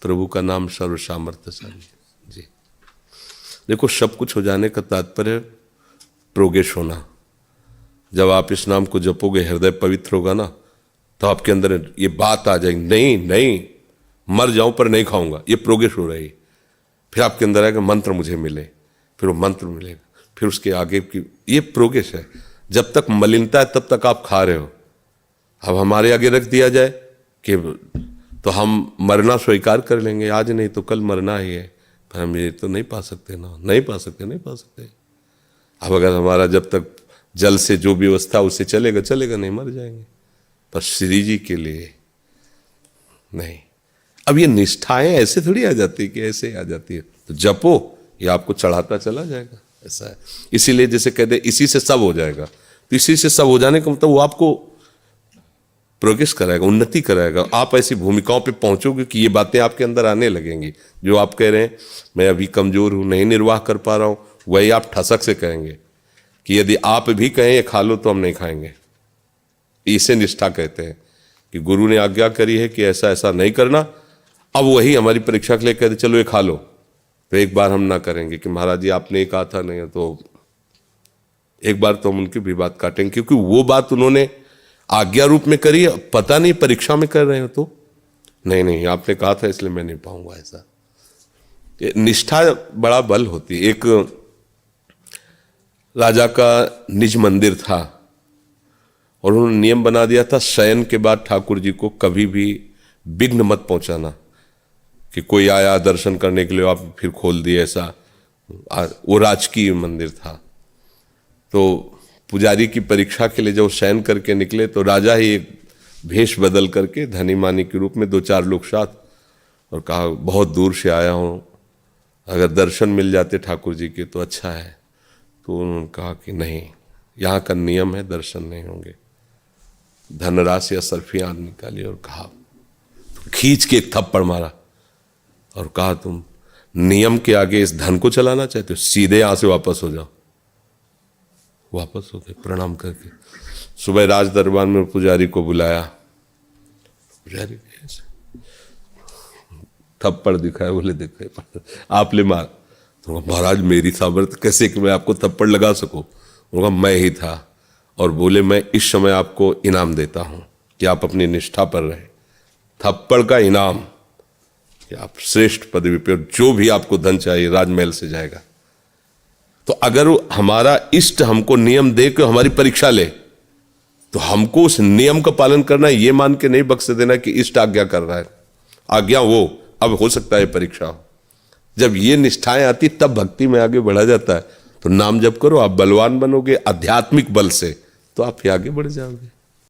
प्रभु का नाम सर्व सामर्थ्यशाली। जी देखो, सब कुछ हो जाने का तात्पर्य प्रोग्रेस होना। जब आप इस नाम को जपोगे, हृदय पवित्र होगा ना, तो आपके अंदर ये बात आ जाएगी, नहीं नहीं मर जाऊं पर नहीं खाऊंगा, ये प्रोग्रेस हो रही। फिर आपके अंदर आएगा मंत्र मुझे मिले, फिर वो मंत्र मिलेगा, फिर उसके आगे की ये प्रोग्रेस है। जब तक मलिनता है तब तक आप खा रहे हो। अब हमारे आगे रख दिया जाए कि तो हम मरना स्वीकार कर लेंगे, आज नहीं तो कल मरना ही है, पर हम ये तो नहीं पा सकते ना, नहीं पा सकते। अब अगर हमारा जब तक जल से जो व्यवस्था उससे चलेगा, नहीं मर जाएंगे, पर श्री जी के लिए नहीं। अब ये निष्ठाएं ऐसे थोड़ी आ जाती कि ऐसे आ जाती है, तो जपो, ये आपको चढ़ाता चला जाएगा, ऐसा है। इसीलिए जैसे कहते इसी से सब हो जाएगा, तो इसी से सब हो जाने का मतलब वो आपको प्रोग्रेस कराएगा, उन्नति कराएगा। आप ऐसी भूमिकाओं पे पहुंचोगे कि ये बातें आपके अंदर आने लगेंगी। जो आप कह रहे हैं मैं अभी कमजोर हूं, नहीं निर्वाह कर पा रहा हूं, वही आप ठसक से कहेंगे कि यदि आप भी कहें ये खा लो तो हम नहीं खाएंगे। इसे निष्ठा कहते हैं कि गुरु ने आज्ञा करी है कि ऐसा ऐसा नहीं करना, अब वही हमारी परीक्षा के लिए कहते चलो ये खा लो, तो एक बार हम ना करेंगे कि महाराज जी आपने ये कहा था, नहीं तो एक बार तो हम उनकी भी बात काटेंगे, क्योंकि वो बात उन्होंने आज्ञा रूप में करी है, पता नहीं परीक्षा में कर रहे हो तो नहीं आपने कहा था इसलिए मैं नहीं पाऊंगा। ऐसा निष्ठा बड़ा बल होती है। एक राजा का निज मंदिर था और उन्होंने नियम बना दिया था शयन के बाद ठाकुर जी को कभी भी विघ्न मत पहुंचाना, कि कोई आया दर्शन करने के लिए आप फिर खोल दिए, ऐसा। वो राजकीय मंदिर था, तो पुजारी की परीक्षा के लिए जब शयन करके निकले तो राजा ही एक भेष बदल करके धनी मानी के रूप में 2-4 लोग साथ, और कहा बहुत दूर से आया हूँ, अगर दर्शन मिल जाते ठाकुर जी के तो अच्छा है। तो उन्होंने कहा कि नहीं, यहाँ का नियम है, दर्शन नहीं होंगे। धनराशि या सर्फियाँ निकाली और कहा, तो खींच के एक थप्पड़ मारा और कहा तुम नियम के आगे इस धन को चलाना चाहते हो, सीधे यहाँ से वापस हो जाओ। वापस हो गए प्रणाम करके। सुबह राज दरबार में पुजारी को बुलाया, पुजारी थप्पड़ दिखाया, बोले देखे आप ले मार। तो महाराज मेरी सामर्थ्य कैसे कि मैं आपको थप्पड़ लगा सकूं? उनका मैं ही था, और बोले मैं इस समय आपको इनाम देता हूं कि आप अपनी निष्ठा पर रहें। थप्पड़ का इनाम कि आप श्रेष्ठ पदवी पे, जो भी आपको धन चाहिए राजमहल से जाएगा। तो अगर हमारा इष्ट हमको नियम दे के हमारी परीक्षा ले, तो हमको उस नियम का पालन करना, ये मान के नहीं बख्श देना कि इष्ट आज्ञा कर रहा है, आज्ञा वो, अब हो सकता है परीक्षा हो। जब ये निष्ठाएं आती तब भक्ति में आगे बढ़ा जाता है। तो नाम जप करो, आप बलवान बनोगे आध्यात्मिक बल से, तो आप आगे बढ़ जाओगे।